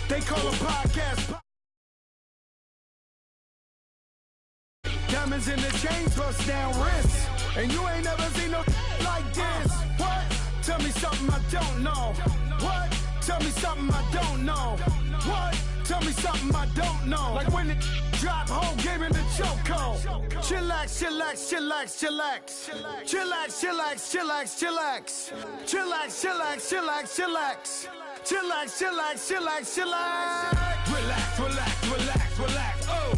They call a podcast. Diamonds in the chain, bust down wrists. And you ain't never seen no like this. What? Tell me something I don't know. What? Tell me something I don't know. What? Tell me something I don't know. Like when it drop, whole game in the chokehold. Chillax, chillax, chillax, chillax. Chillax, chillax, chillax, chillax. Chillax, chillax, chillax, chillax. Chillax, chillax, chillax, chillax. Relax, relax, relax, relax. Oh.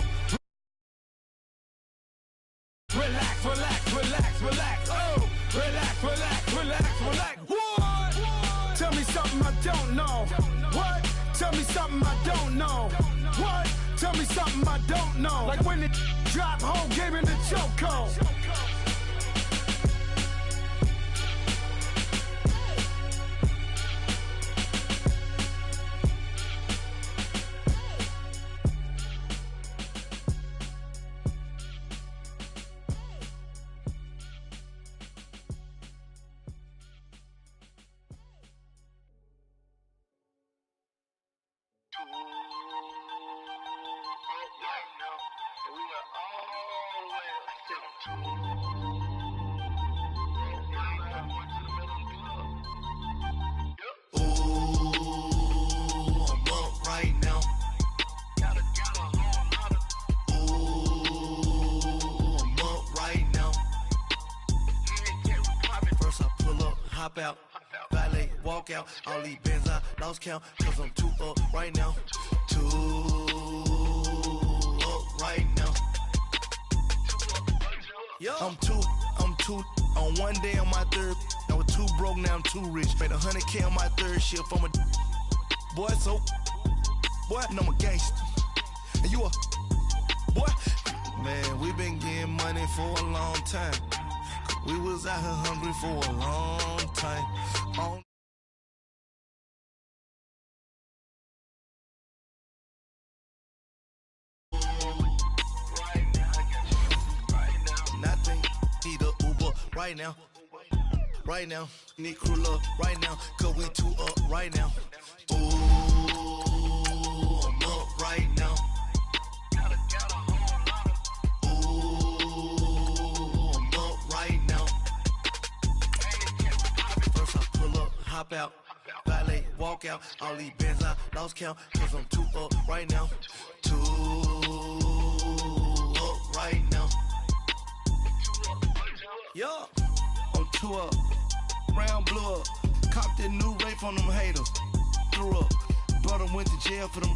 Relax, relax, relax, relax. Oh. Relax, relax, relax, relax. What? Tell me something I don't know. What? Tell me something I don't know. What? Tell me something I don't know. Like when it drop, whole game in the chokehold. Out, valet, walk out, all these bands I lost count, cause I'm too up right now, too up right now. I'm too, on one day on my third, I was too broke, now I'm too rich, made 100K on my third shift from a boy, so, boy, and I'm a gangster, and you a, boy, man, we been getting money for a long time. We was out here hungry for a long time. Nothing, need a Uber right now. Right now, need crew love right now. Cause we too up right now. Ooh, I'm up right now. Hop out, valet, walk out, all these bands I lost count, cause I'm too up right now, too up right now. Yeah, I'm too up, round blew up, copped that new rape on them haters, threw up, brother went to jail for them,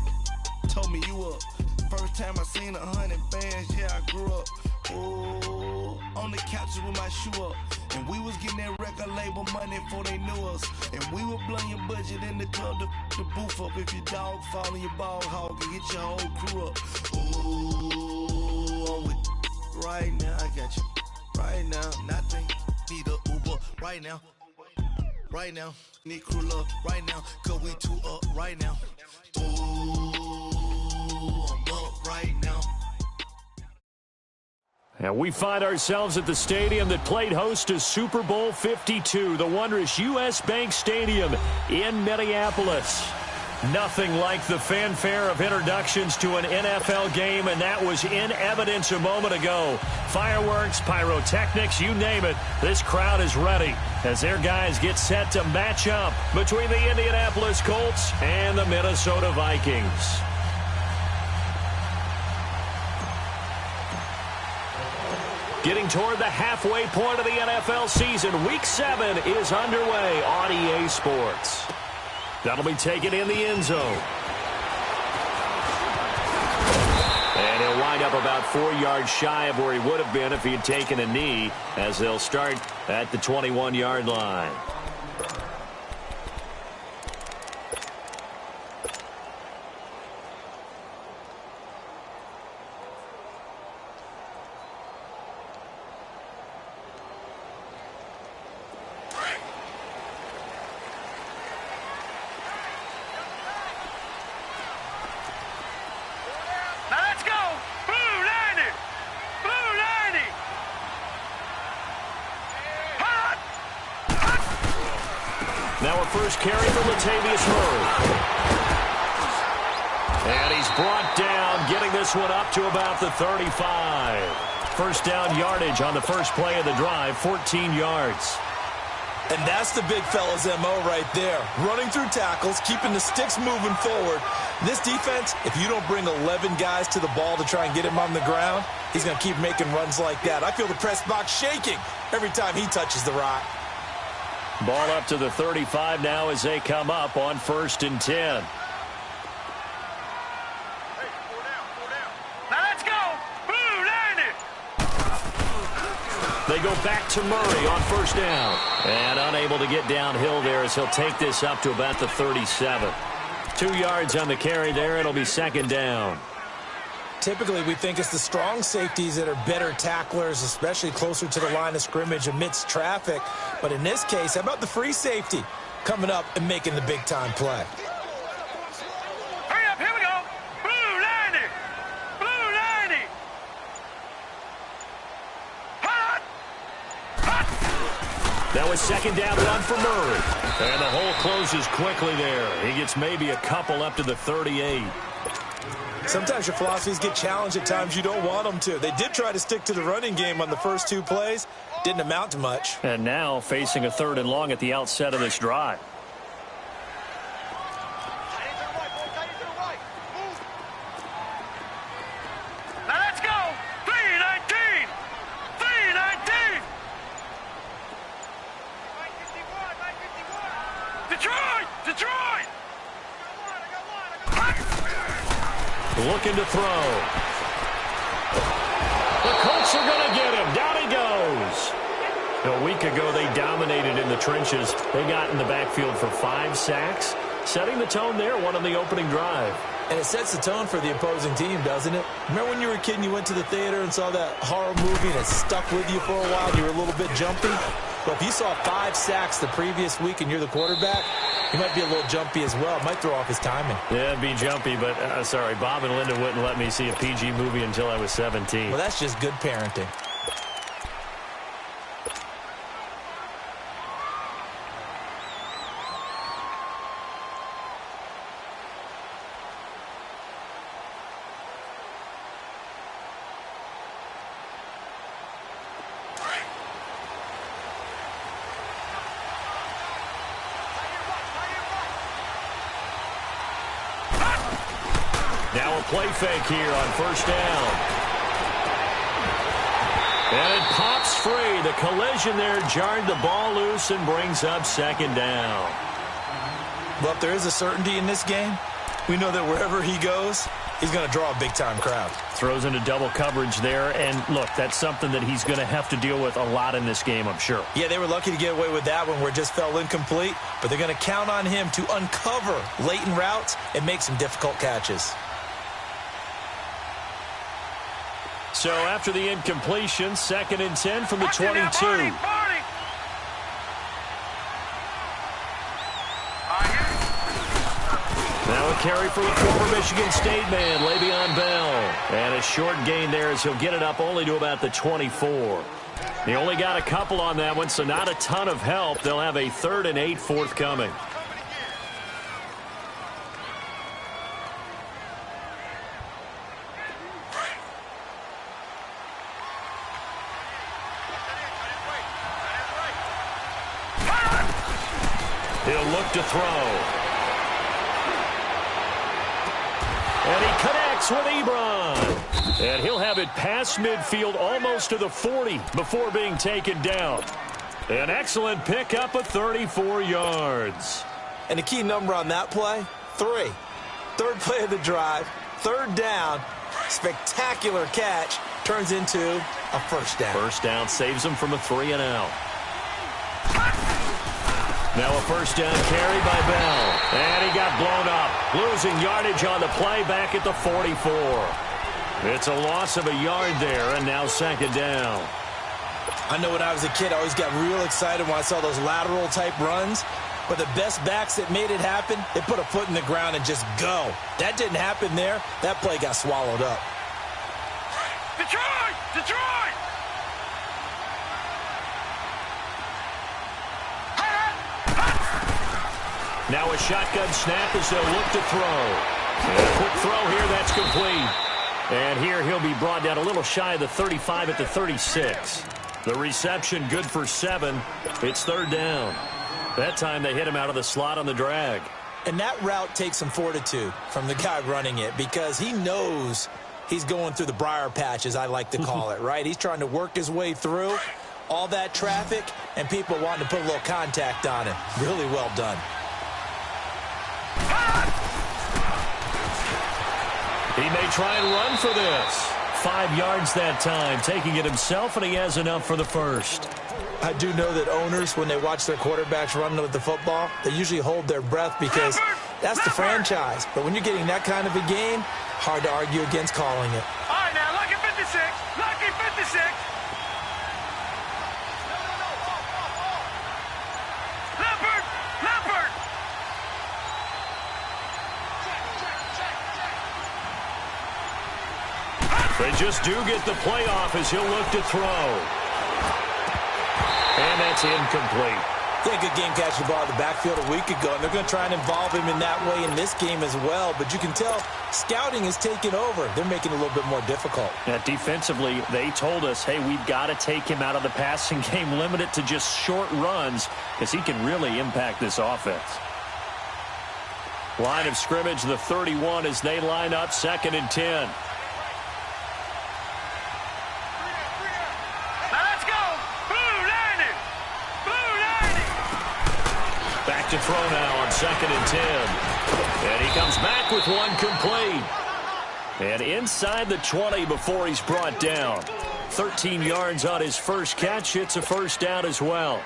told me you up, first time I seen 100 bands, yeah I grew up, ooh, on the couches with my shoe up. And we was getting that record label money before they knew us. And we were blowing your budget in the club to boof up. If your dog fall in your ball hog and get your whole crew up. Ooh, I'm with right now, I got you. Right now, nothing, need a Uber right now. Right now, need crew love right now. Cause we too up right now. Ooh, I'm up right now. And we find ourselves at the stadium that played host to Super Bowl 52, the wondrous U.S. Bank Stadium in Minneapolis. Nothing like the fanfare of introductions to an NFL game, and that was in evidence a moment ago. Fireworks, pyrotechnics, you name it, this crowd is ready as their guys get set to match up between the Indianapolis Colts and the Minnesota Vikings. Getting toward the halfway point of the NFL season, Week 7 is underway on EA Sports. That'll be taken in the end zone. And he'll wind up about 4 yards shy of where he would have been if he had taken a knee, as they'll start at the 21-yard line. Now a first carry for Latavius Murray. And he's brought down, getting this one up to about the 35. First down yardage on the first play of the drive, 14 yards. And that's the big fella's MO right there. Running through tackles, keeping the sticks moving forward. This defense, if you don't bring 11 guys to the ball to try and get him on the ground, he's going to keep making runs like that. I feel the press box shaking every time he touches the rock. Ball up to the 35 now as they come up on 1st and 10. They go back to Murray on 1st down. And unable to get downhill there as he'll take this up to about the 37. 2 yards on the carry there. It'll be 2nd down. Typically, we think it's the strong safeties that are better tacklers, especially closer to the line of scrimmage amidst traffic. But in this case, how about the free safety coming up and making the big-time play? Hurry up, here we go. Blue 90. Blue 90. Hot. That was 2nd down run for Murray. And the hole closes quickly there. He gets maybe a couple up to the 38. Sometimes your philosophies get challenged at times you don't want them to. They did try to stick to the running game on the first 2 plays. Didn't amount to much. And now facing a 3rd and long at the outset of this drive. Now let's go. 319. 319. Detroit. Detroit. Looking to throw. The Colts are going to get him. Down he goes. A week ago, they dominated in the trenches. They got in the backfield for 5 sacks, setting the tone there, one on the opening drive. And it sets the tone for the opposing team, doesn't it? Remember when you were a kid and you went to the theater and saw that horror movie and it stuck with you for a while and you were a little bit jumpy? Well, if you saw 5 sacks the previous week and you're the quarterback, he might be a little jumpy as well. It might throw off his timing. Yeah, it'd be jumpy, but sorry, Bob and Linda wouldn't let me see a PG movie until I was 17. Well, that's just good parenting. Now a play fake here on 1st down. And it pops free. The collision there jarred the ball loose and brings up 2nd down. Well, if there is a certainty in this game, we know that wherever he goes, he's going to draw a big-time crowd. Throws into double coverage there. And, look, that's something that he's going to have to deal with a lot in this game, I'm sure. Yeah, they were lucky to get away with that one where it just fell incomplete. But they're going to count on him to uncover latent routes and make some difficult catches. So after the incompletion, 2nd and 10 from the 22. Now a carry for the former Michigan State man, Le'Veon Bell. And a short gain there as he'll get it up only to about the 24. He only got a couple on that one, so not a ton of help. They'll have a 3rd and 8 forthcoming. He'll look to throw. And he connects with Ebron. And he'll have it past midfield almost to the 40 before being taken down. An excellent pickup of 34 yards. And the key number on that play, 3. 3rd play of the drive, 3rd down, spectacular catch, turns into a 1st down. 1st down saves him from a 3-and-out. Now a 1st down carry by Bell. And he got blown up. Losing yardage on the play back at the 44. It's a loss of a yard there, and now 2nd down. I know when I was a kid, I always got real excited when I saw those lateral-type runs. But the best backs that made it happen, they put a foot in the ground and just go. That didn't happen there. That play got swallowed up. Detroit! Detroit! Now a shotgun snap as they'll look to throw. And a quick throw It's complete. And here he'll be brought down a little shy of the 35 at the 36. The reception good for 7. It's third down. That time they hit him out of the slot on the drag. And that route takes some fortitude from the guy running it because he knows he's going through the briar patch, as I like to call it, right? He's trying to work his way through all that traffic and people wanting to put a little contact on him. Really well done. He may try and run for this. 5 yards that time, taking it himself, and he has enough for the first. I do know that owners, when they watch their quarterbacks running with the football, they usually hold their breath because that's the franchise. But when you're getting that kind of a game, hard to argue against calling it. All right, now, lucky 56. Lucky 56. Leopard. Leopard. They just do get the playoff as he'll look to throw. And that's incomplete. Yeah, good game catching the ball in the backfield a week ago, and they're going to try and involve him in that way in this game as well. But you can tell scouting is taking over. They're making it a little bit more difficult. Defensively, they told us, hey, we've got to take him out of the passing game, limit it to just short runs, because he can really impact this offense. Line of scrimmage, the 31, as they line up 2nd and 10. To throw now on 2nd and 10. And he comes back with one complete. And inside the 20 before he's brought down. 13 yards on his first catch. It's a first down as well.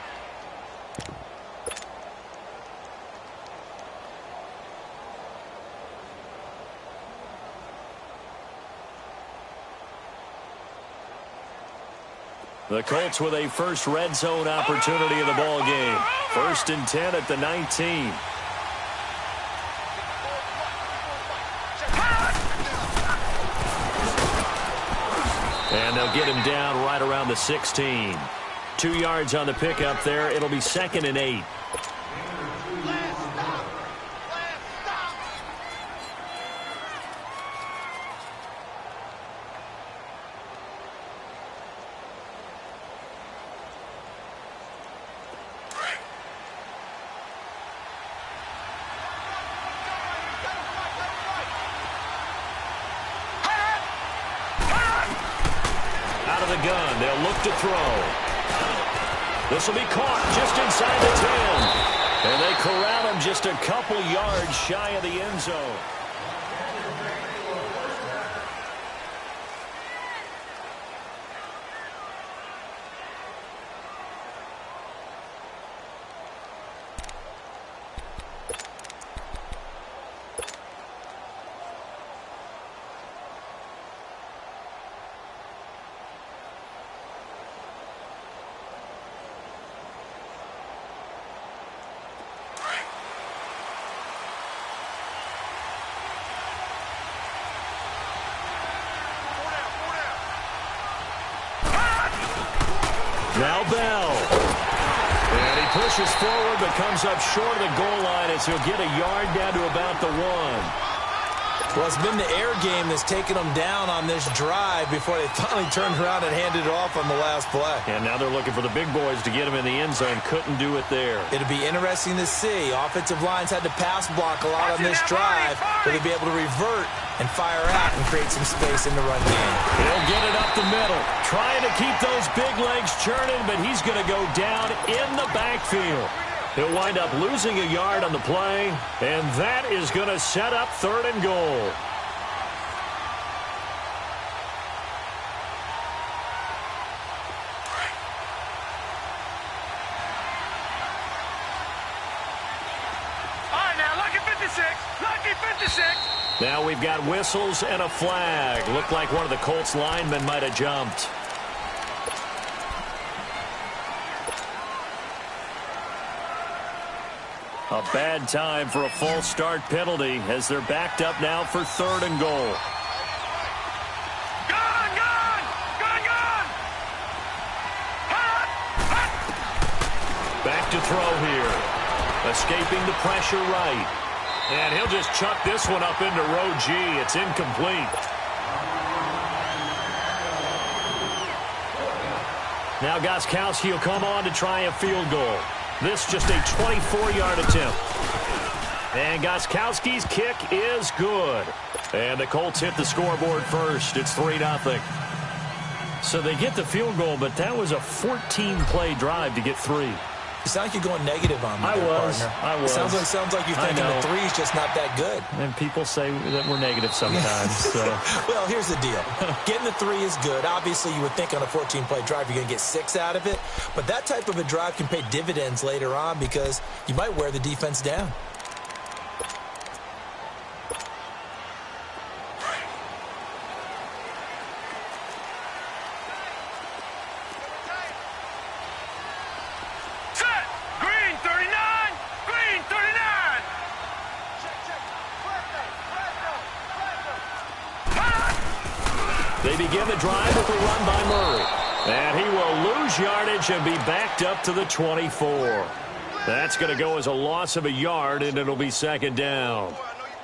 The Colts with a first red zone opportunity of the ball game. 1st and 10 at the 19. And they'll get him down right around the 16. 2 yards on the pickup there. It'll be 2nd and 8. Gun. They'll look to throw. This will be caught just inside the 10. And they corral him just a couple yards shy of the end zone. Now Bell. And he pushes forward but comes up short of the goal line as he'll get a yard down to about the 1. Well, it's been the air game that's taken them down on this drive before they finally turned around and handed it off on the last play. And now they're looking for the big boys to get him in the end zone. Couldn't do it there. It'll be interesting to see. Offensive lines had to pass block a lot on this drive. Will they be able to revert and fire out and create some space in the run game? He'll get it up the middle. Trying to keep those big legs churning, but he's going to go down in the backfield. He'll wind up losing a yard on the play, and that is going to set up 3rd and goal. All right, now, lucky 56. Lucky 56. Now we've got whistles and a flag. Looked like one of the Colts linemen might have jumped. A bad time for a false start penalty as they're backed up now for 3rd and goal. Gone, gone, gone, gone. Hot, hot. Back to throw here. Escaping the pressure right. And he'll just chuck this one up into row G. It's incomplete. Now Gostkowski will come on to try a field goal. This just a 24-yard attempt. And Gostkowski's kick is good. And the Colts hit the scoreboard first. It's 3-0. So they get the field goal, but that was a 14-play drive to get 3. You sound like you're going negative on me, partner. I was. Sounds like you're thinking the 3's just not that good. And people say that we're negative sometimes. So. Well, here's the deal. Getting the 3 is good. Obviously, you would think on a 14-play drive you're going to get 6 out of it. But that type of a drive can pay dividends later on because you might wear the defense down. They begin the drive with a run by Murray. And he will lose yardage and be backed up to the 24. That's going to go as a loss of a yard, and it'll be second down.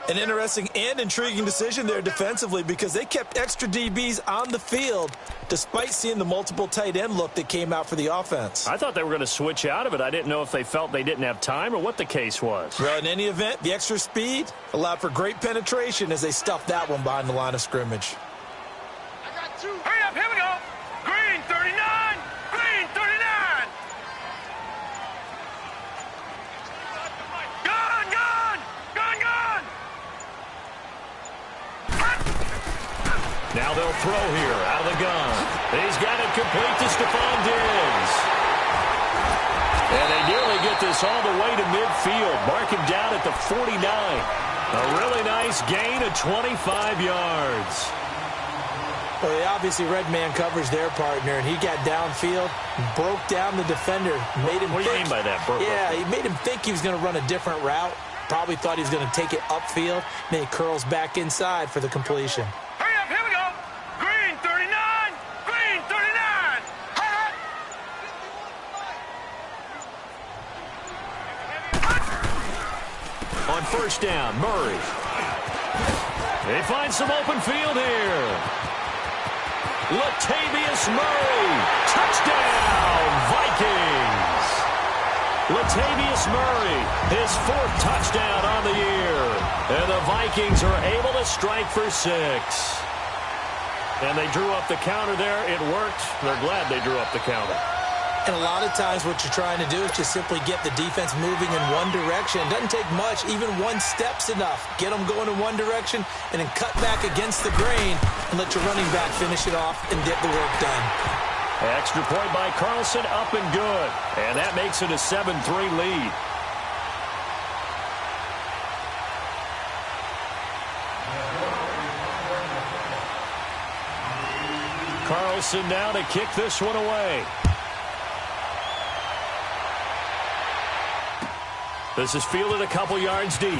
An interesting and intriguing decision there defensively because they kept extra DBs on the field despite seeing the multiple tight end look that came out for the offense. I thought they were going to switch out of it. I didn't know if they felt they didn't have time or what the case was. Well, in any event, the extra speed allowed for great penetration as they stuffed that one behind the line of scrimmage. Hurry up, here we go. Green 39, green 39. Gone, gone, gone, gone. Now they'll throw here out of the gun. He's got it complete to Stephon Diggs. And they nearly get this all the way to midfield. Mark him down at the 49. A really nice gain of 25 yards. Well, they obviously red man coverage their partner, and he got downfield, broke down the defender, made him What do you mean by that, Burke? Yeah, he made him think he was going to run a different route. Probably thought he was going to take it upfield. Then he curls back inside for the completion. Hurry up, here we go. Green 39, green 39. On first down, Murray. They find some open field here. Latavius Murray, touchdown, Vikings. Latavius Murray, his 4th touchdown on the year. And the Vikings are able to strike for 6. And they drew up the counter there. It worked. They're glad they drew up the counter. And a lot of times what you're trying to do is just simply get the defense moving in one direction. It doesn't take much. Even one step's enough. Get them going in one direction and then cut back against the grain and let your running back finish it off and get the work done. Extra point by Carlson, up and good. And that makes it a 7-3 lead. Carlson now to kick this one away. This is fielded a couple yards deep.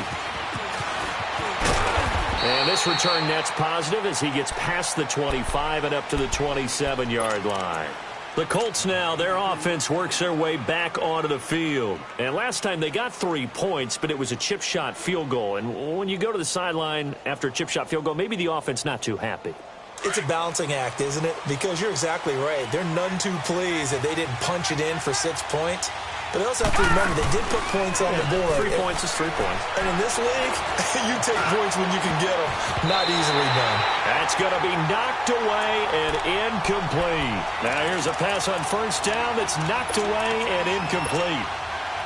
And this return net's positive as he gets past the 25 and up to the 27-yard line. The Colts now, their offense works their way back onto the field. And last time they got 3 points, but it was a chip shot field goal. And when you go to the sideline after a chip shot field goal, maybe the offense not too happy. It's a balancing act, isn't it? Because you're exactly right. They're none too pleased that they didn't punch it in for 6 points. But they also have to remember they did put points on the board. 3 points is 3 points. And in this league, you take points when you can get them. Not easily done. That's going to be knocked away and incomplete. Now here's a pass on first down that's knocked away and incomplete.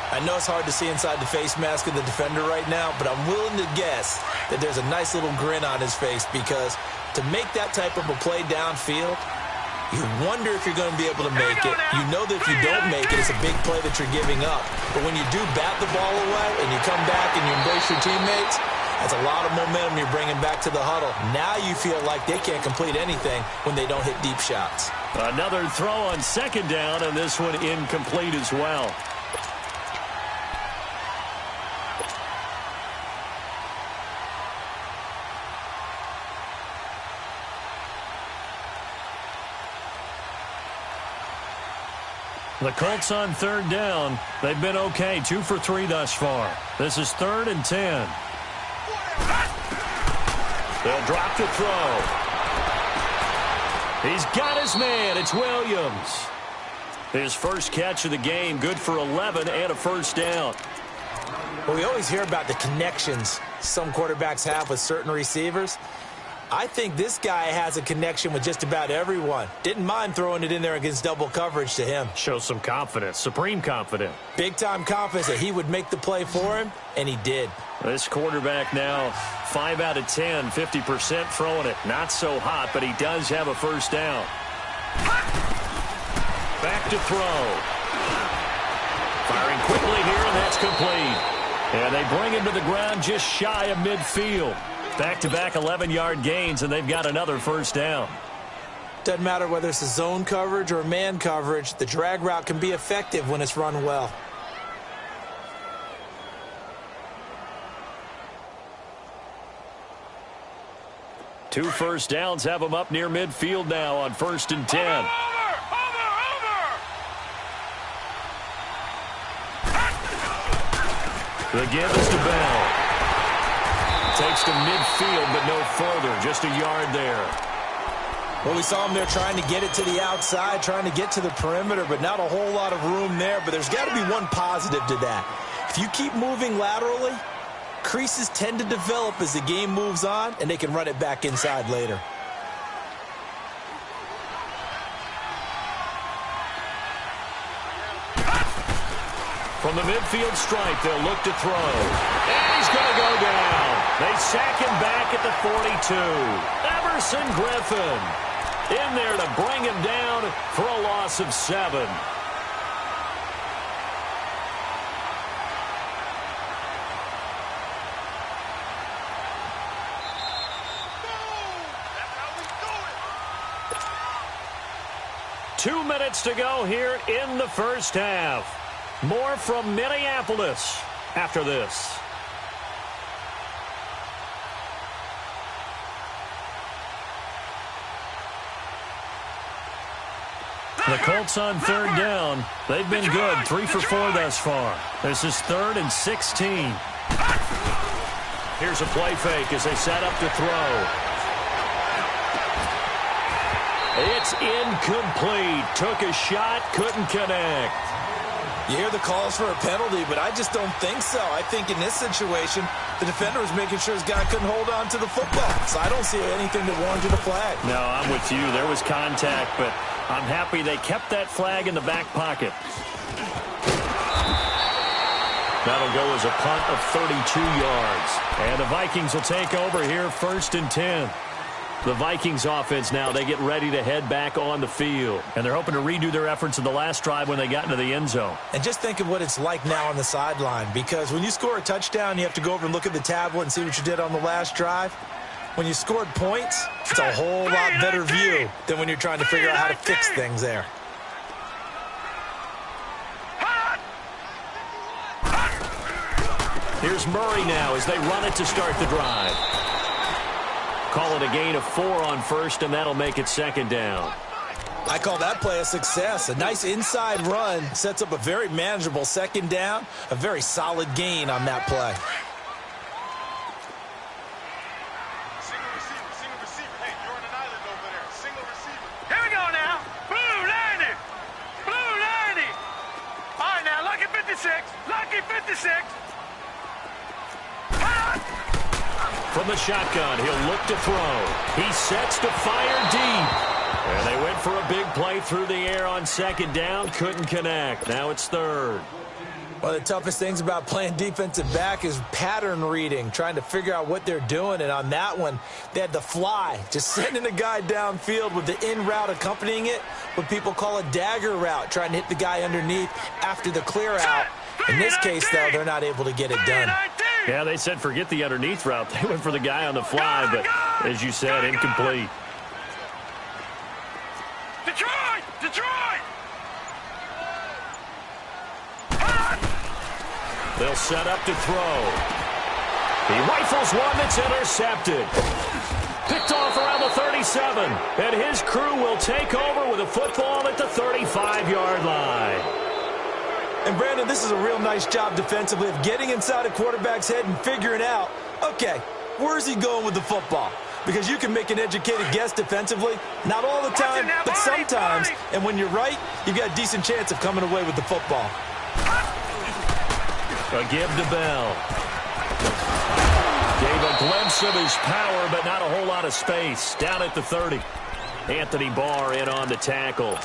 I know it's hard to see inside the face mask of the defender right now, but I'm willing to guess that there's a nice little grin on his face because to make that type of a play downfield, you wonder if you're going to be able to make it. You know that if you don't make it, it's a big play that you're giving up. But when you do bat the ball away and you come back and you embrace your teammates, that's a lot of momentum you're bringing back to the huddle. Now you feel like they can't complete anything when they don't hit deep shots. Another throw on second down, and this one incomplete as well. The Colts on third down. They've been okay, 2 for 3 thus far. This is 3rd and 10. They'll drop the throw. He's got his man. It's Williams. His first catch of the game, good for 11 and a first down. Well, we always hear about the connections some quarterbacks have with certain receivers. I think this guy has a connection with just about everyone. Didn't mind throwing it in there against double coverage to him. Shows some confidence, supreme confidence. Big-time confidence that he would make the play for him, and he did. This quarterback now 5 out of 10, 50% throwing it. Not so hot, but he does have a first down. Back to throw. Firing quickly here, and that's complete. And they bring him to the ground just shy of midfield. Back-to-back 11-yard gains, and they've got another first down. Doesn't matter whether it's a zone coverage or man coverage, the drag route can be effective when it's run well. Two first downs have them up near midfield now on 1st and 10. Over! The give is to Bell. Takes to midfield, but no further. Just a yard there. Well, we saw him there trying to get it to the outside, trying to get to the perimeter, but not a whole lot of room there. But there's got to be one positive to that. If you keep moving laterally, creases tend to develop as the game moves on, and they can run it back inside later. From the midfield stripe, they'll look to throw. And he's going to go down. They sack him back at the 42. Everson Griffin in there to bring him down for a loss of 7. Two minutes to go here in the first half. More from Minneapolis after this. The Colts on 3rd down. They've been good, 3 for 4 thus far. This is 3rd and 16. Here's a play fake as they set up to throw. It's incomplete. Took a shot, couldn't connect. You hear the calls for a penalty, but I just don't think so. I think in this situation, the defender was making sure his guy couldn't hold on to the football. So I don't see anything that warranted a flag. No, I'm with you. There was contact, but I'm happy they kept that flag in the back pocket. That'll go as a punt of 32 yards. And the Vikings will take over here 1st and 10. The Vikings offense now, they get ready to head back on the field. And they're hoping to redo their efforts in the last drive when they got into the end zone. And just think of what it's like now on the sideline, because when you score a touchdown, you have to go over and look at the tablet and see what you did on the last drive. When you scored points, it's a whole lot better view than when you're trying to figure out how to fix things there. Here's Murray now as they run it to start the drive. Call it a gain of 4 on 1st, and that'll make it 2nd down. I call that play a success. A nice inside run sets up a very manageable 2nd down, a very solid gain on that play. Single receiver. Hey, you're on an island over there. Single receiver. Here we go now. Blue 90. Blue 90. All right, now, lucky 56. Lucky 56. From the shotgun, he'll look to throw. He sets to fire deep. And they went for a big play through the air on 2nd down. Couldn't connect. Now it's 3rd. One of the toughest things about playing defensive back is pattern reading, trying to figure out what they're doing. And on that one, they had the fly, just sending a guy downfield with the in route accompanying it, what people call a dagger route, trying to hit the guy underneath after the clear out. In this case, though, they're not able to get it done. Yeah, they said forget the underneath route. They went for the guy on the fly, but as you said, incomplete. Detroit! They'll set up to throw. He rifles one that's intercepted. Picked off around the 37. And his crew will take over with a football at the 35-yard line. And, Brandon, this is a real nice job defensively of getting inside a quarterback's head and figuring out, okay, where's he going with the football? because you can make an educated guess defensively. Not all the time, but sometimes. And when you're right, you've got a decent chance of coming away with the football. A give to Bell. Gave a glimpse of his power, but not a whole lot of space. Down at the 30. Anthony Barr in on the tackle.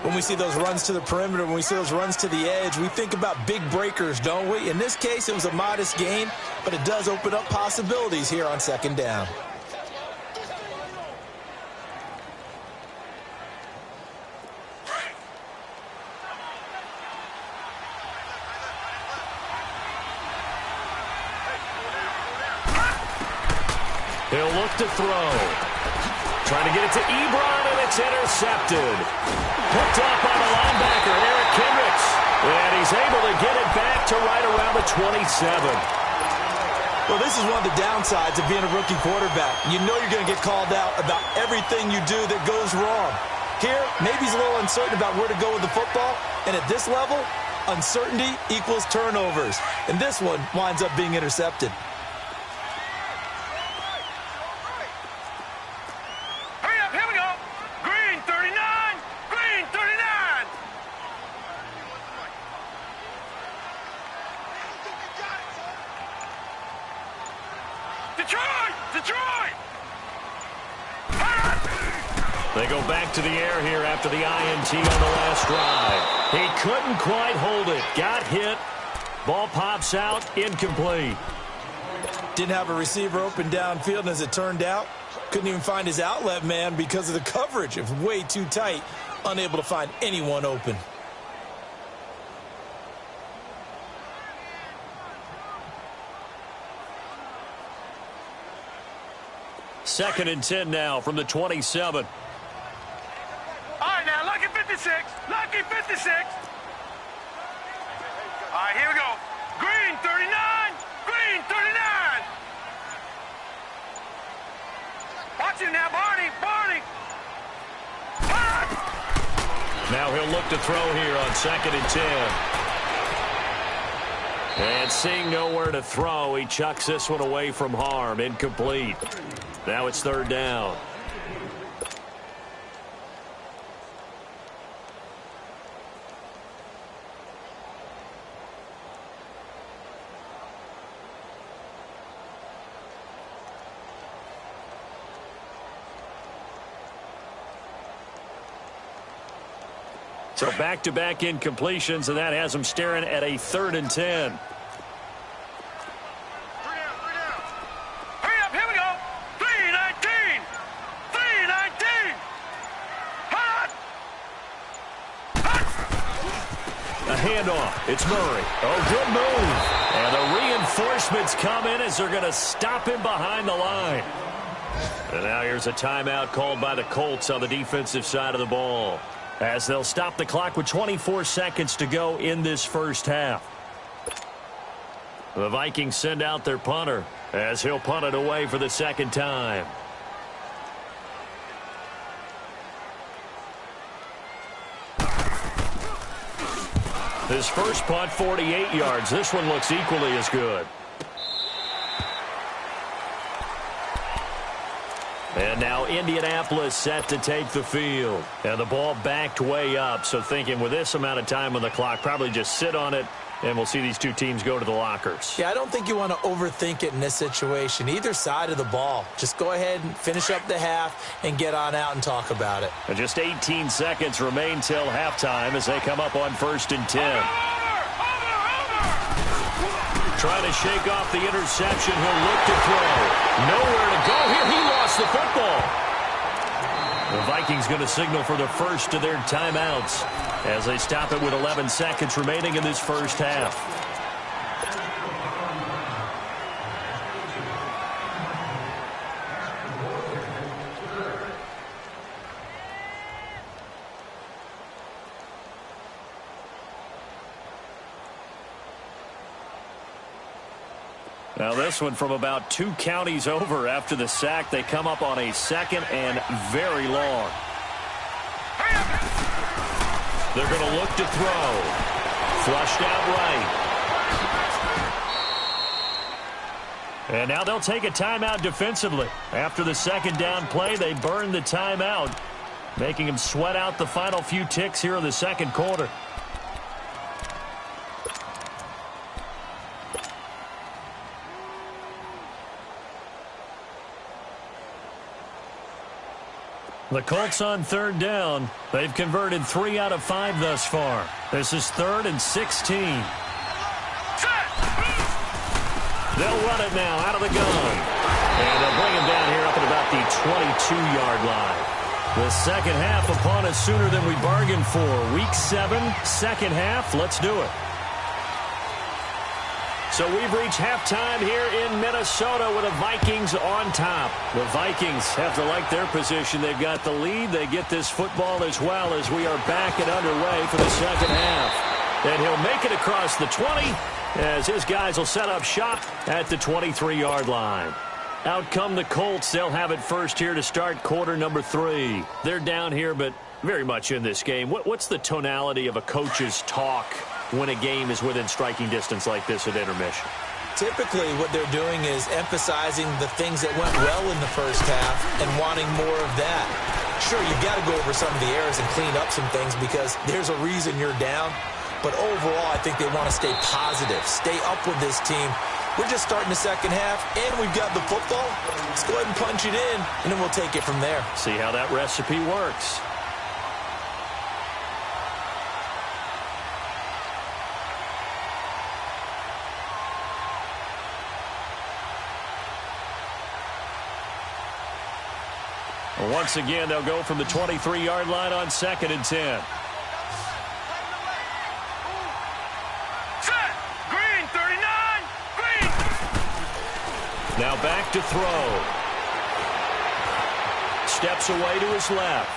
When we see those runs to the perimeter, when we see those runs to the edge, we think about big breakers, don't we? In this case, it was a modest gain, but it does open up possibilities here on second down. He'll look to throw. Trying to get it to Ebron, and it's intercepted. Picked up by the linebacker, Eric Kendricks. And he's able to get it back to right around the 27. Well, this is one of the downsides of being a rookie quarterback. You know you're going to get called out about everything you do that goes wrong. Here, maybe he's a little uncertain about where to go with the football. And at this level, uncertainty equals turnovers. And this one winds up being intercepted. They go back to the air here after the INT on the last drive. He couldn't quite hold it. Got hit. Ball pops out. Incomplete. Didn't have a receiver open downfield, and as it turned out, couldn't even find his outlet man because of the coverage. It was way too tight. Unable to find anyone open. Second and 10 now from the 27. All right, now, lucky 56. Lucky 56. All right, here we go. Green 39. Green 39. Watch it now, Barney. Barney. Now he'll look to throw here on second and 10. And seeing nowhere to throw, he chucks this one away from harm. Incomplete. Now it's third down. So back-to-back incompletions, and that has them staring at a third and 10. Handoff. It's Murray. Oh, good move. And the reinforcements come in as they're going to stop him behind the line. And now here's a timeout called by the Colts on the defensive side of the ball, as they'll stop the clock with 24 seconds to go in this first half. The Vikings send out their punter as he'll punt it away for the second time. His first punt, 48 yards. This one looks equally as good. And now Indianapolis set to take the field. And the ball backed way up, so thinking with this amount of time on the clock, probably just sit on it, and we'll see these two teams go to the lockers. Yeah, I don't think you want to overthink it in this situation. Either side of the ball. Just go ahead and finish up the half and get on out and talk about it. And just 18 seconds remain till halftime as they come up on first and 10. Trying to shake off the interception. He'll look to throw. Nowhere to go here. He lost the football. The Vikings going to signal for the first of their timeouts as they stop it with 11 seconds remaining in this first half. Now this one from about 2 counties over after the sack. They come up on a second and very long. They're going to look to throw. Flushed out right. And now they'll take a timeout defensively. After the second down play, they burn the timeout, making them sweat out the final few ticks here in the second quarter. The Colts on third down. They've converted 3 out of 5 thus far. This is 3rd and 16. They'll run it now out of the gun. And they'll bring him down here up at about the 22-yard line. The second half upon us sooner than we bargained for. Week 7, second half. Let's do it. So we've reached halftime here in Minnesota with the Vikings on top. The Vikings have to like their position. They've got the lead. They get this football as well as we are back and underway for the second half. And he'll make it across the 20 as his guys will set up shop at the 23-yard line. Out come the Colts. They'll have it first here to start quarter number 3. They're down here, but very much in this game. What's the tonality of a coach's talk when a game is within striking distance like this at intermission? Typically, what they're doing is emphasizing the things that went well in the first half and wanting more of that. Sure, you've got to go over some of the errors and clean up some things because there's a reason you're down. But overall, I think they want to stay positive, stay up with this team. We're just starting the second half, and we've got the football. Let's go ahead and punch it in, and then we'll take it from there. See how that recipe works. Once again, they'll go from the 23-yard line on 2nd and 10. Set! Green, 39! Green! Now back to throw. Steps away to his left.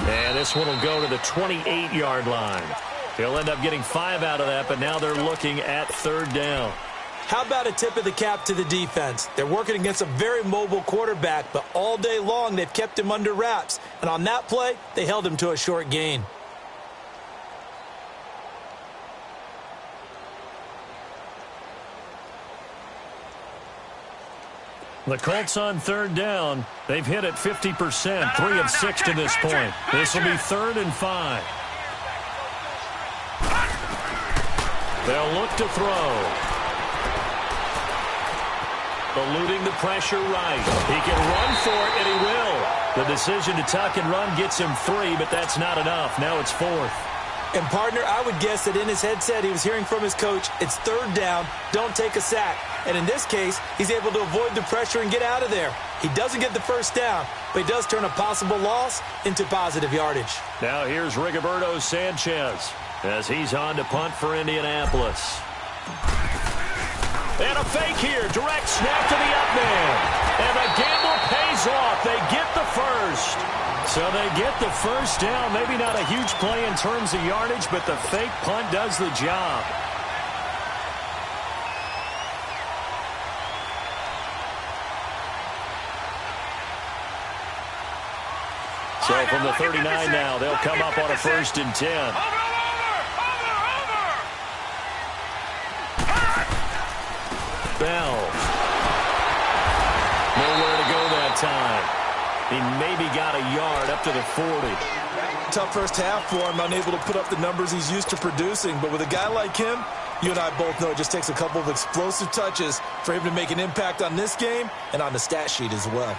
And this one will go to the 28-yard line. He'll end up getting 5 out of that, but now they're looking at 3rd down. How about a tip of the cap to the defense? They're working against a very mobile quarterback, but all day long they've kept him under wraps. And on that play, they held him to a short gain. The Colts on 3rd down. They've hit it 50%, 3 of 6 to this point. This will be 3rd and 5. They'll look to throw. Eluding the pressure right. He can run for it, and he will. The decision to tuck and run gets him 3, but that's not enough. Now it's 4th. And, partner, I would guess that in his headset he was hearing from his coach, it's 3rd down, don't take a sack. And in this case, he's able to avoid the pressure and get out of there. He doesn't get the first down, but he does turn a possible loss into positive yardage. Now here's Rigoberto Sanchez as he's on to punt for Indianapolis. And a fake here. Direct snap to the up man. And the gamble pays off. They get the first. So they get the first down. Maybe not a huge play in terms of yardage, but the fake punt does the job. So from the 39 now, they'll come up on a 1st and 10. Bell. Nowhere to go that time. He maybe got a yard up to the 40. Tough first half for him, unable to put up the numbers he's used to producing. But with a guy like him, you and I both know it just takes a couple of explosive touches for him to make an impact on this game and on the stat sheet as well.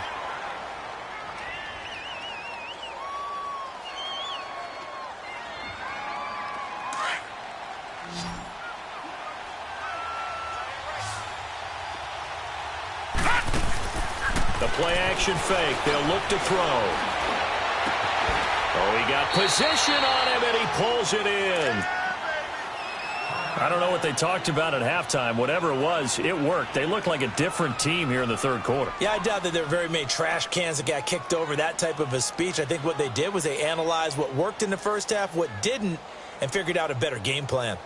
Play-action fake. They'll look to throw. Oh, he got position on him, and he pulls it in. I don't know what they talked about at halftime. Whatever it was, it worked. They look like a different team here in the 3rd quarter. Yeah, I doubt that there were very many trash cans that got kicked over, that type of a speech. I think what they did was they analyzed what worked in the first half, what didn't, and figured out a better game plan.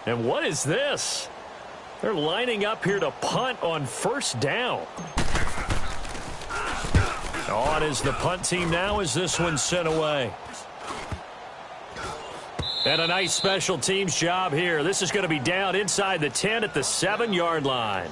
And what is this? They're lining up here to punt on first down. On is the punt team now as this one's sent away. And a nice special teams job here. This is going to be down inside the 10 at the 7-yard line.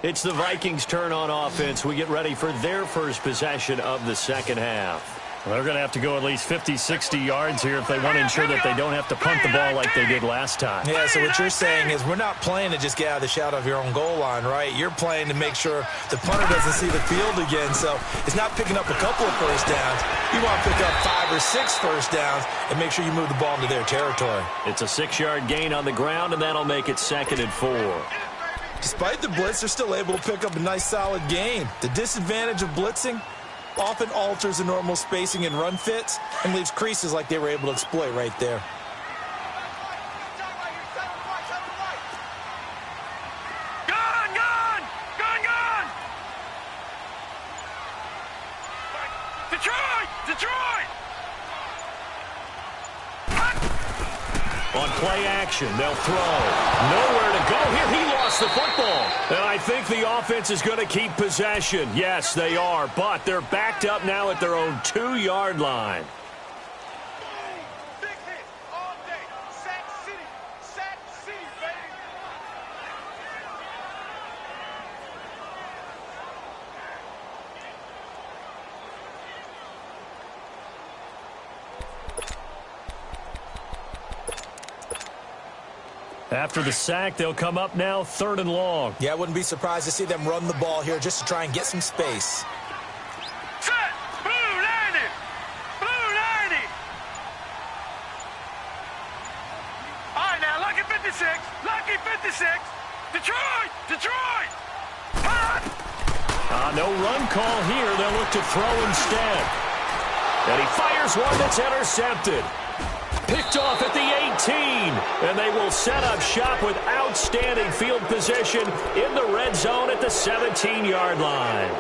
It's the Vikings' turn on offense. We get ready for their first possession of the second half. Well, they're going to have to go at least 50, 60 yards here if they want to ensure that they don't have to punt the ball like they did last time. Yeah, so what you're saying is we're not playing to just get out of the shadow of your own goal line, right? You're playing to make sure the punter doesn't see the field again. So it's not picking up a couple of first downs. You want to pick up 5 or 6 first downs and make sure you move the ball into their territory. It's a 6-yard gain on the ground, and that'll make it 2nd and 4. Despite the blitz, they're still able to pick up a nice, solid gain. The disadvantage of blitzing often alters the normal spacing and run fits and leaves creases like they were able to exploit right there. Gun! Detroit! On play action, they'll throw. Nowhere to go here. He lost the football. And I think the offense is going to keep possession. Yes, they are, but they're backed up now at their own 2-yard line. Big hit all day. Sack City, baby. After the sack, they'll come up now 3rd and long. Yeah, I wouldn't be surprised to see them run the ball here just to try and get some space. Set! Blue 90! All right, now, Lucky 56! Detroit! No run call here. They'll look to throw instead. And he fires one that's intercepted. Picked off at the 18, and they will set up shop with outstanding field position in the red zone at the 17-yard line.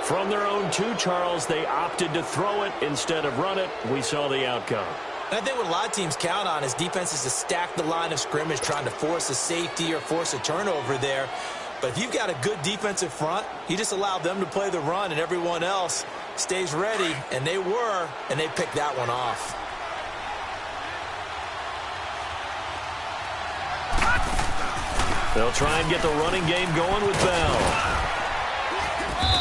From their own 2, Charles, they opted to throw it instead of run it. We saw the outcome. And I think what a lot of teams count on is defenses to stack the line of scrimmage, trying to force a safety or force a turnover there. But if you've got a good defensive front, you just allow them to play the run, and everyone else stays ready, and they were, and they picked that one off. They'll try and get the running game going with Bell.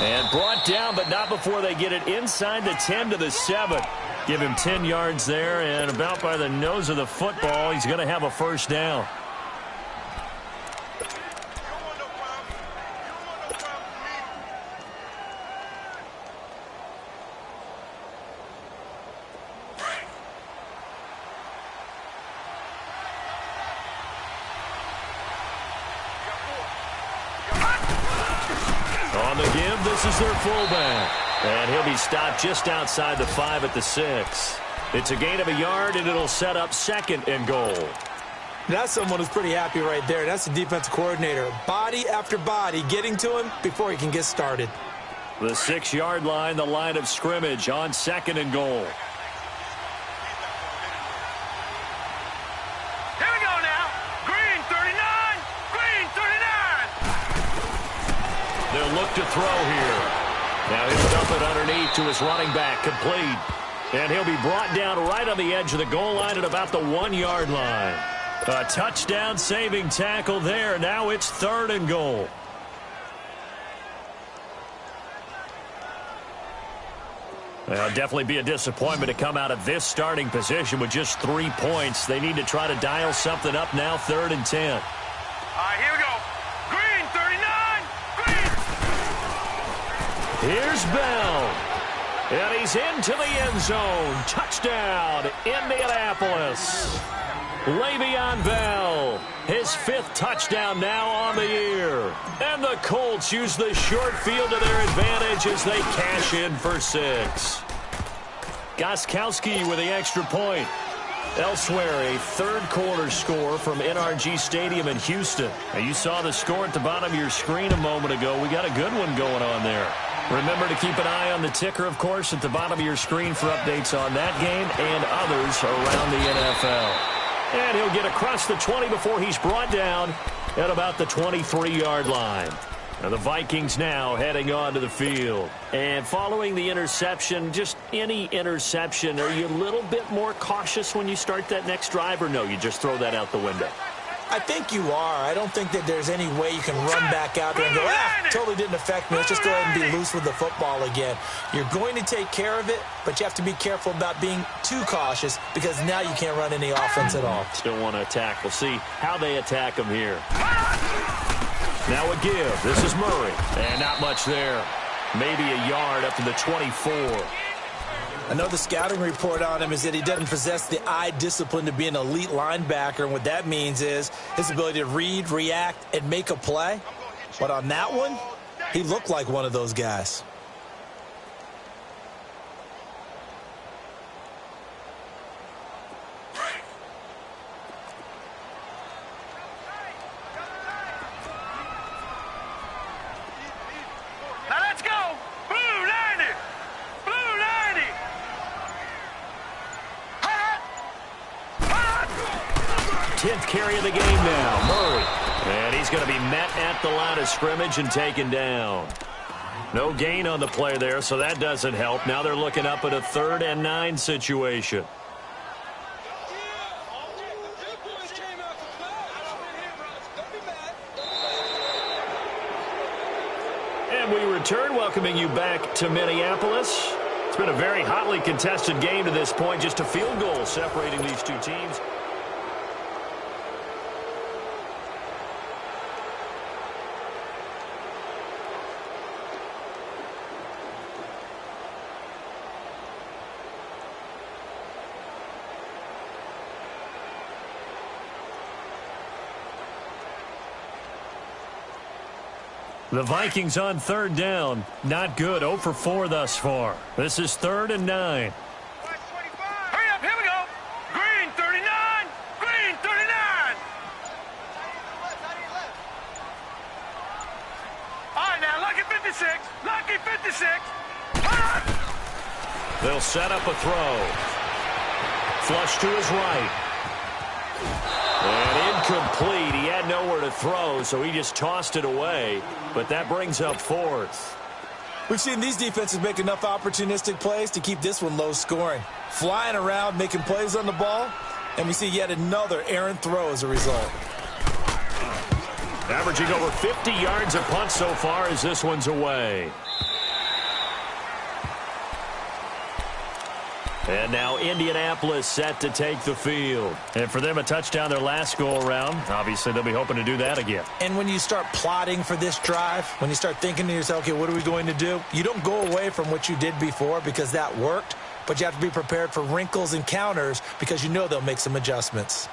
And brought down, but not before they get it inside the 10 to the 7. Give him 10 yards there, and about by the nose of the football, he's going to have a first down. On the give, this is their fullback. And he'll be stopped just outside the 5 at the 6. It's a gain of a yard, and it'll set up 2nd and goal. That's someone who's pretty happy right there. That's the defensive coordinator. Body after body getting to him before he can get started. The 6-yard line, the line of scrimmage on 2nd and goal. Here we go now. Green 39. They'll look to throw here. Now he'll dump it underneath to his running back, complete. And he'll be brought down right on the edge of the goal line at about the 1-yard line. A touchdown saving tackle there. Now it's 3rd and goal. Well, definitely be a disappointment to come out of this starting position with just 3 points. They need to try to dial something up now, 3rd and 10. All right, here we go. Green 39. Here's Bell. And he's into the end zone. Touchdown, Indianapolis. Le'Veon Bell, his 5th touchdown now on the year. And the Colts use the short field to their advantage as they cash in for 6. Gostkowski with the extra point. Elsewhere, a third-quarter score from NRG Stadium in Houston. Now, you saw the score at the bottom of your screen a moment ago. We got a good one going on there. Remember to keep an eye on the ticker, of course, at the bottom of your screen for updates on that game and others around the NFL. And he'll get across the 20 before he's brought down at about the 23-yard line. Now the Vikings now heading onto the field. And following the interception, just any interception, are you a little bit more cautious when you start that next drive, or no, you just throw that out the window? I think you are. I don't think that there's any way you can run back out there and go, totally didn't affect me. Let's just go ahead and be loose with the football again. You're going to take care of it, but you have to be careful about being too cautious because now you can't run any offense at all. Still want to attack. We'll see how they attack him here. Now a give. This is Murray. And not much there. Maybe a yard up to the 24. I know the scouting report on him is that he doesn't possess the eye discipline to be an elite linebacker, and what that means is his ability to read, react, and make a play. But on that one, he looked like one of those guys. Now let's go! Blue 90! Blue 90! 10th carry of the game now. Murray. And he's going to be met at the line of scrimmage and taken down. No gain on the play there, so that doesn't help. Now they're looking up at a 3rd and 9 situation. And we return, welcoming you back to Minneapolis. It's been a very hotly contested game to this point. Just a field goal separating these two teams. The Vikings on 3rd down. Not good. 0 for 4 thus far. This is 3rd and 9. Hurry up, here we go. Green 39. Green 39. All right, now, lucky 56. Lucky 56. They'll set up a throw. Flush to his right. And incomplete. He had nowhere to throw, so he just tossed it away. But that brings up 4th. We've seen these defenses make enough opportunistic plays to keep this one low scoring. Flying around, making plays on the ball, and we see yet another errant throw as a result. Averaging over 50 yards a punt so far as this one's away. And now Indianapolis set to take the field. And for them, a touchdown their last go-around. Obviously, they'll be hoping to do that again. And when you start plotting for this drive, when you start thinking to yourself, okay, what are we going to do? You don't go away from what you did before because that worked, but you have to be prepared for wrinkles and counters because you know they'll make some adjustments.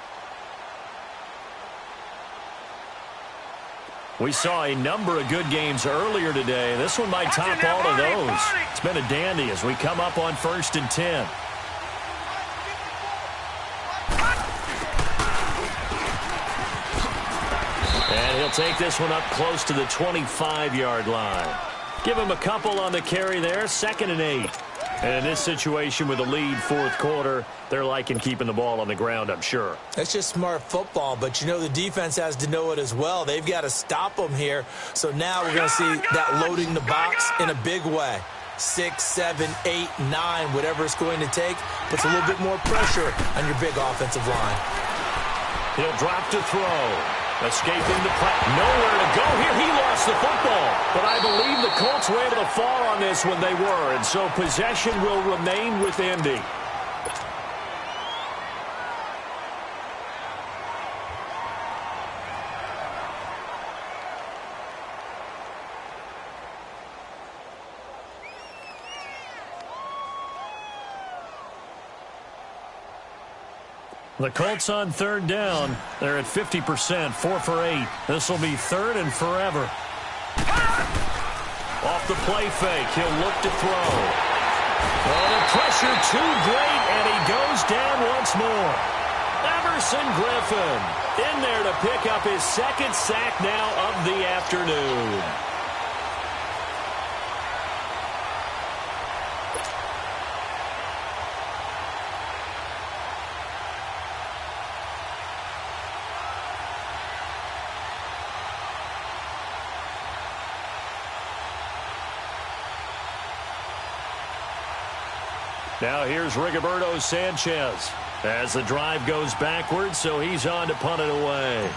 We saw a number of good games earlier today. This one might top all of those. It's been a dandy as we come up on 1st and 10. And he'll take this one up close to the 25-yard line. Give him a couple on the carry there. 2nd and 8. And in this situation with a lead 4th quarter, they're liking keeping the ball on the ground, I'm sure. That's just smart football, but you know the defense has to know it as well. They've got to stop them here. So now we're going to see that loading the box in a big way. 6, 7, 8, 9, whatever it's going to take, puts a little bit more pressure on your big offensive line. He'll drop to throw. Escaping the play. Nowhere to go here. He lost the football. But I believe the Colts were able to fall on this when they were. And so possession will remain with Indy. The Colts on third down. They're at 50%, 4 for 8. This will be third and forever. Off the play fake, he'll look to throw. Oh, the pressure too great, and he goes down once more. Everson Griffin in there to pick up his second sack now of the afternoon. Now here's Rigoberto Sanchez as the drive goes backwards, so he's on to punt it away.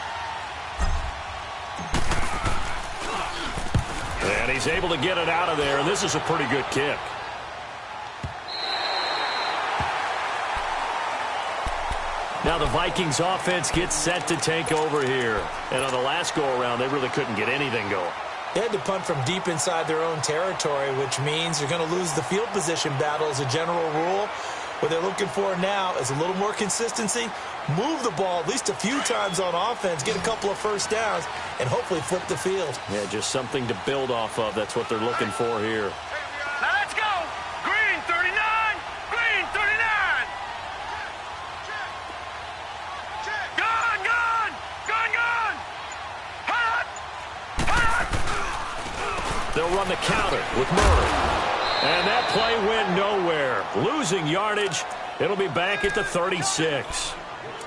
And he's able to get it out of there, and this is a pretty good kick. Now the Vikings offense gets set to take over here. And on the last go-around, they really couldn't get anything going. They had to punt from deep inside their own territory, which means you're going to lose the field position battle as a general rule. What they're looking for now is a little more consistency, move the ball at least a few times on offense, get a couple of first downs, and hopefully flip the field. Yeah, just something to build off of. That's what they're looking for here. Now let's go. Green 39. Green 39. Gun, gun. Gun, gun. Hot. Hot. They'll run the counter with Murray. And that play went nowhere. Losing yardage. It'll be back at the 36.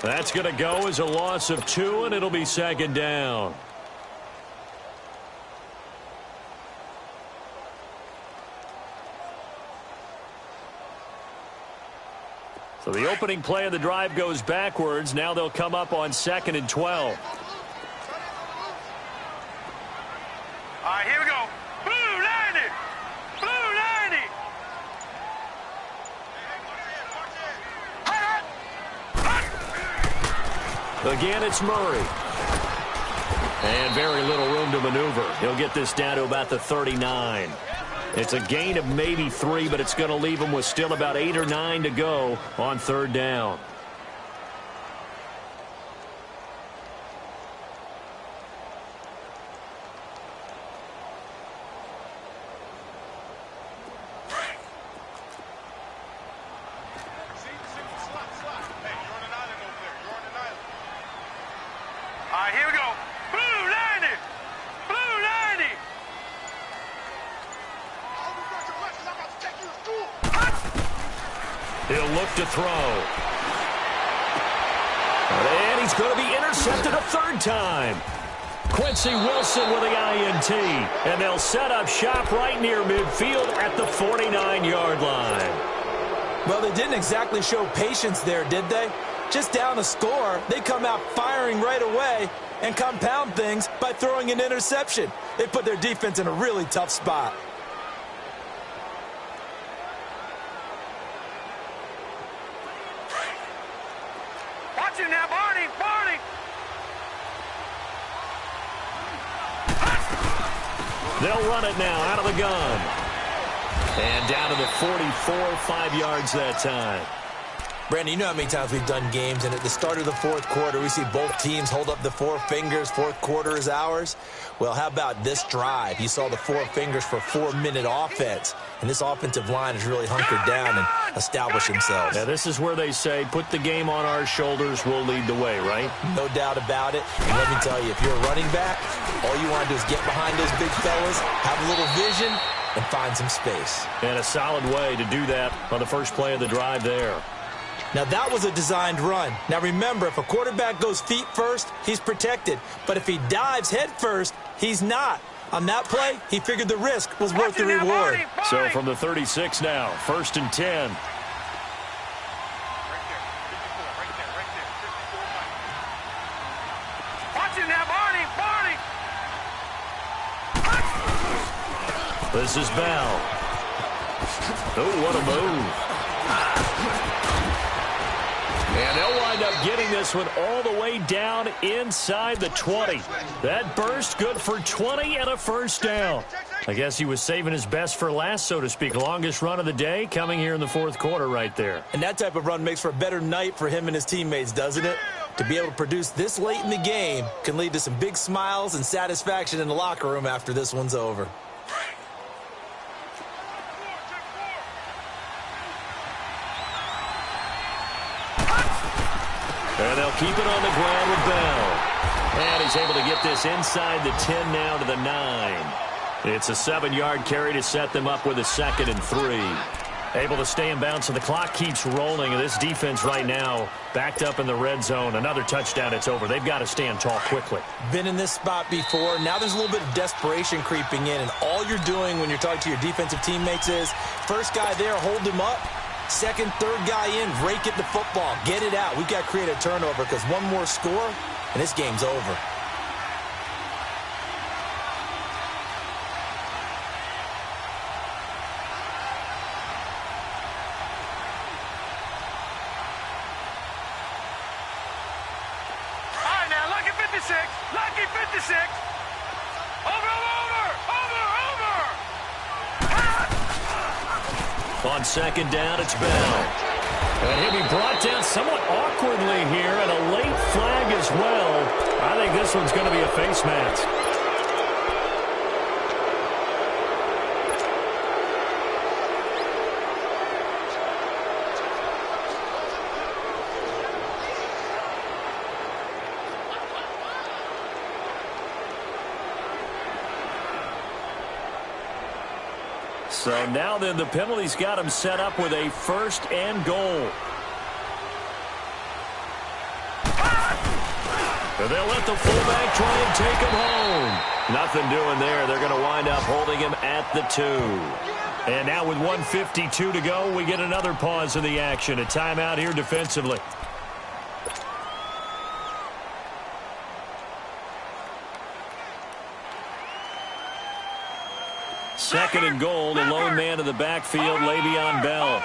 That's going to go as a loss of 2, and it'll be second down. So the opening play of the drive goes backwards. Now they'll come up on 2nd and 12. All right, here we go. Blue 90. Blue 90. Hot. Hot. Again, it's Murray. And very little room to maneuver. He'll get this down to about the 39. It's a gain of maybe 3, but it's going to leave him with still about 8 or 9 to go on third down. All right, here we go. Blue 90. Blue 90. He'll look to throw. And he's going to be intercepted a third time. Quincy Wilson with the INT. And they'll set up shop right near midfield at the 49-yard line. Well, they didn't exactly show patience there, did they? Just down a score, they come out firing right away and compound things by throwing an interception. They put their defense in a really tough spot. Watch him now, Barney. Barney. They'll run it now out of the gun. And down to the 44, 5 yards that time. Brandon, you know how many times we've done games, and at the start of the fourth quarter, we see both teams hold up the 4 fingers, fourth quarter is ours. Well, how about this drive? You saw the 4 fingers for 4-minute offense, and this offensive line has really hunkered down and established themselves. Now, this is where they say, put the game on our shoulders, we'll lead the way, right? No doubt about it. And let me tell you, if you're a running back, all you want to do is get behind those big fellas, have a little vision, and find some space. And a solid way to do that on the first play of the drive there. Now, that was a designed run. Now, remember, if a quarterback goes feet first, he's protected. But if he dives head first, he's not. On that play, he figured the risk was worth the reward. So from the 36 now, 1st and 10. Watch him now, Barney. Barney. This is Bell. Oh, what a move. And they'll wind up getting this one all the way down inside the 20. That burst good for 20 and a first down. I guess he was saving his best for last, so to speak. Longest run of the day coming here in the fourth quarter right there. And that type of run makes for a better night for him and his teammates, doesn't it? To be able to produce this late in the game can lead to some big smiles and satisfaction in the locker room after this one's over. And they'll keep it on the ground with Bell. And he's able to get this inside the 10 now to the 9. It's a 7-yard carry to set them up with a 2nd and 3. Able to stay in bounds, so the clock keeps rolling. And this defense right now backed up in the red zone. Another touchdown, it's over. They've got to stand tall quickly. Been in this spot before. Now there's a little bit of desperation creeping in. And all you're doing when you're talking to your defensive teammates is, first guy there, hold him up. Second, third guy in, rake it the football. Get it out. We've got to create a turnover because one more score, and this game's over. Lucky 56. Over. On second down, it's Bell. And he'll be brought down somewhat awkwardly here, and a late flag as well. I think this one's going to be a face mask. So now then the penalty's got him set up with a 1st and goal. And they'll let the fullback try and take him home. Nothing doing there. They're going to wind up holding him at the 2. And now with 1:52 to go, we get another pause in the action. A timeout here defensively. Second and goal, the lone man in the backfield, Le'Veon Bell.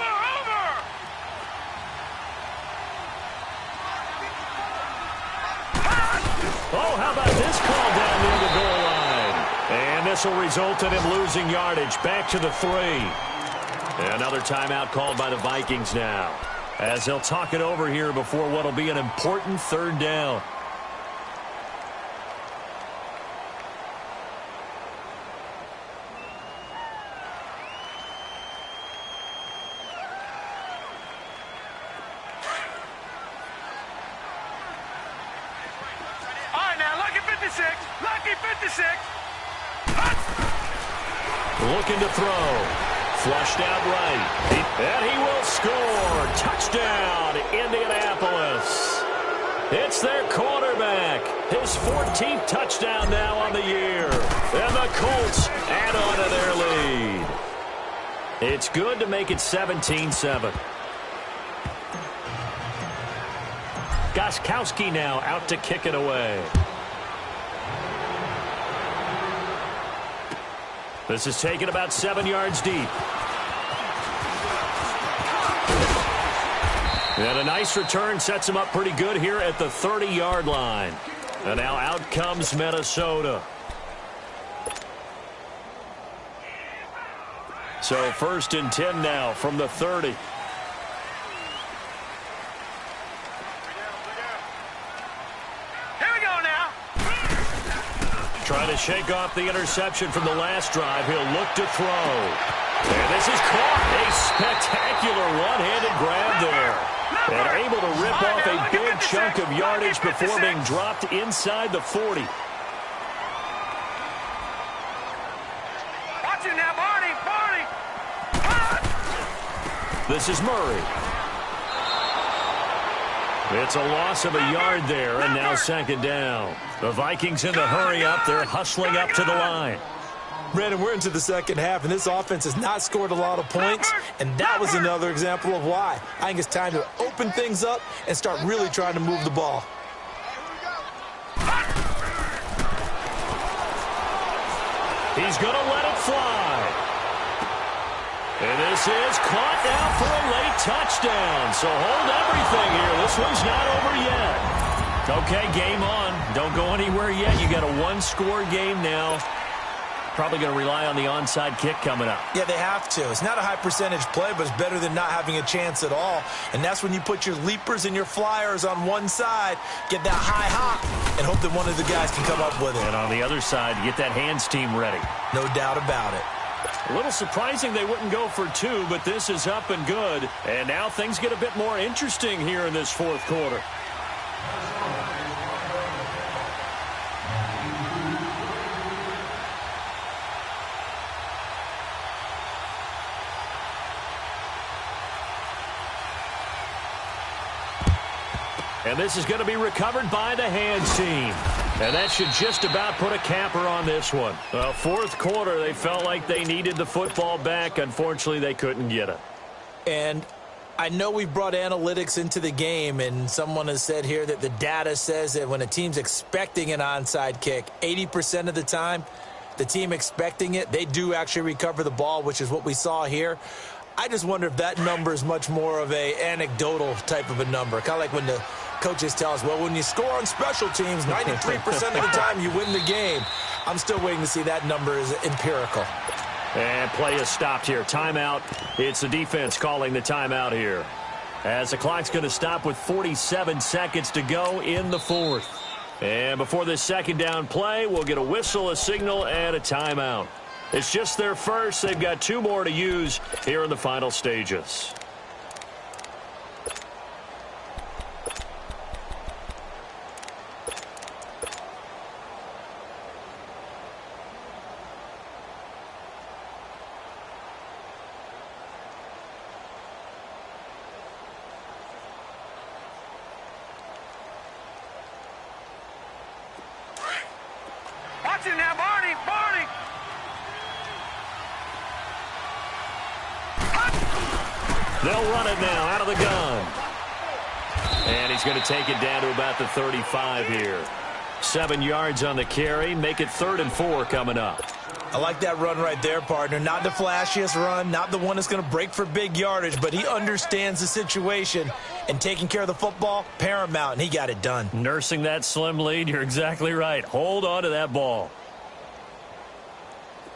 Oh, how about this call down near the goal line? And this will result in him losing yardage. Back to the 3. Another timeout called by the Vikings now, as they'll talk it over here before what will be an important 3rd down. Lucky 56. Looking to throw. Flushed out right. And he will score. Touchdown, Indianapolis. It's their quarterback. His 14th touchdown now on the year. And the Colts add on to their lead. It's good to make it 17-7. Gostkowski now out to kick it away. This is taken about 7 yards deep. And a nice return sets him up pretty good here at the 30-yard line. And now out comes Minnesota. So 1st and 10 now from the 30. Trying to shake off the interception from the last drive. He'll look to throw. And this is caught. A spectacular one-handed grab there. And able to rip off a big chunk of yardage before being dropped inside the 40. Watch it now, Barney. This is Murray. It's a loss of a yard there, and now 2nd down. The Vikings in the hurry up. They're hustling up to the line. Brandon, we're into the second half, and this offense has not scored a lot of points, and that was another example of why. I think it's time to open things up and start really trying to move the ball. He's going to let it fly. And this is caught now for a late touchdown. So hold everything here. This one's not over yet. Okay, game on. Don't go anywhere yet. You got a one-score game now. Probably going to rely on the onside kick coming up. Yeah, they have to. It's not a high-percentage play, but it's better than not having a chance at all. And that's when you put your leapers and your flyers on one side, get that high hop, and hope that one of the guys can come up with it. And on the other side, get that hands team ready. No doubt about it. A little surprising they wouldn't go for two, but this is up and good. And now things get a bit more interesting here in this fourth quarter. And this is going to be recovered by the hands team. And that should just about put a capper on this one. Well, fourth quarter, they felt like they needed the football back. Unfortunately, they couldn't get it. And I know we've brought analytics into the game, and someone has said here that the data says that when a team's expecting an onside kick, 80% of the time, the team expecting it, they do actually recover the ball, which is what we saw here. I just wonder if that number is much more of a anecdotal type of a number, kind of like when the coaches tell us, well, when you score on special teams, 93% of the time you win the game. I'm still waiting to see that number is empirical. And play is stopped here. Timeout. It's the defense calling the timeout here. As the clock's going to stop with 47 seconds to go in the fourth. And before this second down play, we'll get a whistle, a signal, and a timeout. It's just their first. They've got two more to use here in the final stages. Watch him now, Barney! Barney! They'll run it now out of the gun. And he's going to take it down to about the 35 here. 7 yards on the carry. Make it 3rd and 4 coming up. I like that run right there, partner. Not the flashiest run, not the one that's going to break for big yardage, but he understands the situation, and taking care of the football, paramount, and he got it done. Nursing that slim lead, you're exactly right. Hold on to that ball.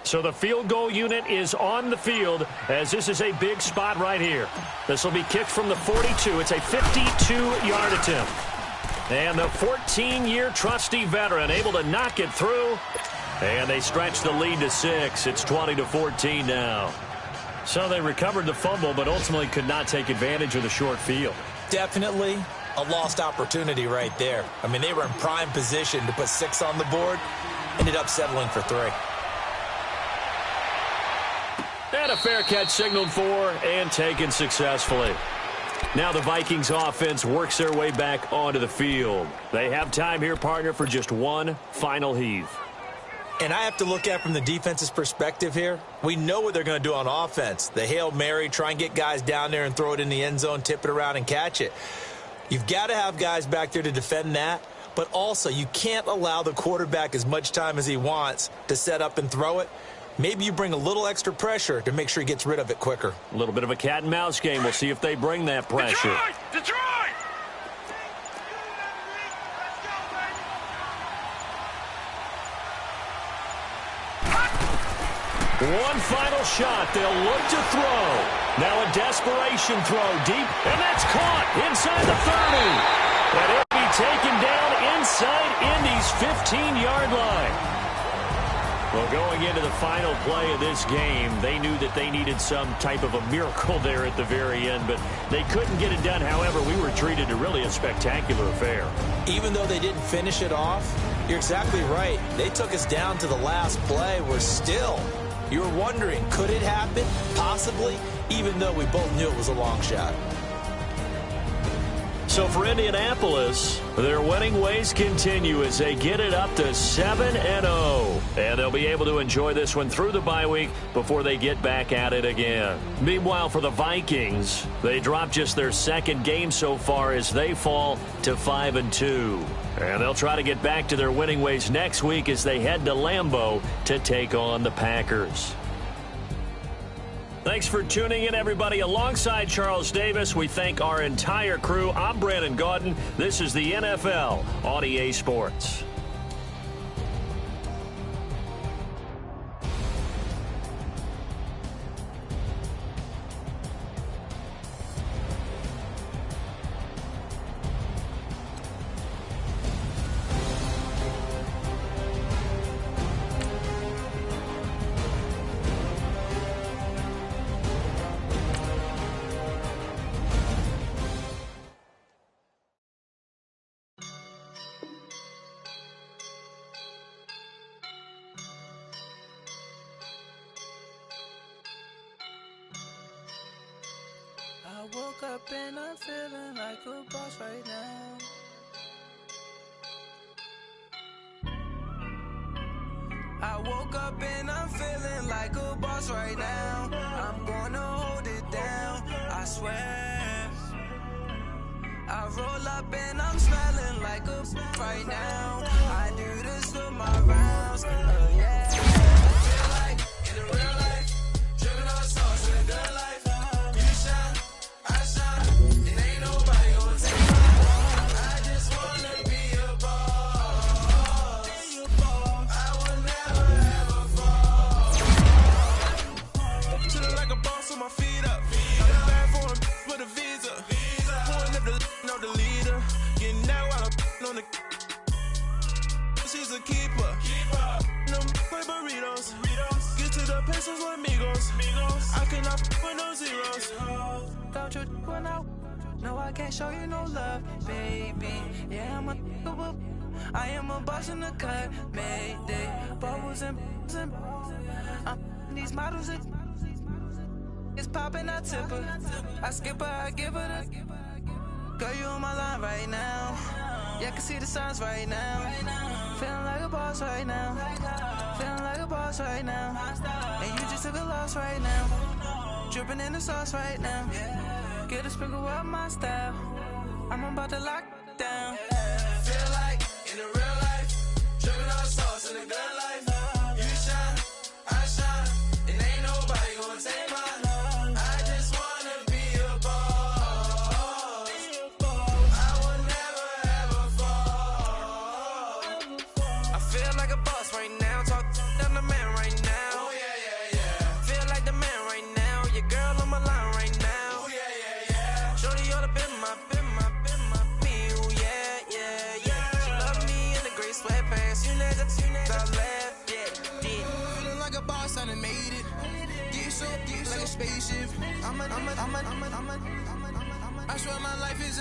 So the field goal unit is on the field, as this is a big spot right here. This will be kicked from the 42. It's a 52-yard attempt. And the 14-year trusty veteran able to knock it through. And they stretch the lead to 6. It's 20-14 now. So they recovered the fumble, but ultimately could not take advantage of the short field. Definitely a lost opportunity right there. I mean, they were in prime position to put 6 on the board. Ended up settling for 3. And a fair catch signaled for and taken successfully. Now the Vikings offense works their way back onto the field. They have time here, partner, for just one final heave. And I have to look at from the defense's perspective here. We know what they're going to do on offense. The Hail Mary, try and get guys down there and throw it in the end zone, tip it around and catch it. You've got to have guys back there to defend that. But also, you can't allow the quarterback as much time as he wants to set up and throw it. Maybe you bring a little extra pressure to make sure he gets rid of it quicker. A little bit of a cat and mouse game. We'll see if they bring that pressure. Detroit! One final shot. They'll look to throw. Now a desperation throw deep, and that's caught inside the 30. And it'll be taken down inside Indy's 15-yard line. Well, going into the final play of this game, they knew that they needed some type of a miracle there at the very end, but they couldn't get it done. However, we were treated to really a spectacular affair. Even though they didn't finish it off, you're exactly right. They took us down to the last play. We're still, you were wondering, could it happen? Possibly, even though we both knew it was a long shot. So for Indianapolis, their winning ways continue as they get it up to 7-0. And they'll be able to enjoy this one through the bye week before they get back at it again. Meanwhile, for the Vikings, they drop just their second game so far as they fall to 5-2. And they'll try to get back to their winning ways next week as they head to Lambeau to take on the Packers. Thanks for tuning in, everybody. Alongside Charles Davis, we thank our entire crew. I'm Brandon Gaudin. This is the NFL on EA Sports. I woke up and I'm feeling like a boss right now. I woke up and I'm feeling like a boss right now. I'm gonna hold it down, I swear. I roll up and I'm smelling like a right now. I do this for my rounds, yeah. Feel like in the real life, driven on sauce in the good life. She's a keeper. No play burritos. Get to the pesos with amigos. I cannot with no zeros. Don't you run out? No, I can't show you no love, baby. Yeah, I am a boss in the cut. Mayday. Bubbles and these models. It's popping, I tip her. I skip her, I give her the. Girl, you on my line right now. Yeah, I can see the signs right now. Feeling like a boss right now. Feeling like a boss right now. And you just took a loss right now. Dripping in the sauce right now. Get a sprinkle up my style. I'm about to lock down. Feel like in the real life, dripping on sauce in the good life. You shine, I shine, and ain't nobody gonna take mine. I just wanna be a boss. I will never ever fall. I feel like a boss right now. Talk to the man right now. Oh yeah. Feel like the man right now. Your girl on my line right now. Oh yeah. Shorty ought to been my me. Oh yeah. She love me in the gray sweatpants. You never left. Yeah. Feeling like a boss, I done made it. Get so like a spaceship. I swear my life is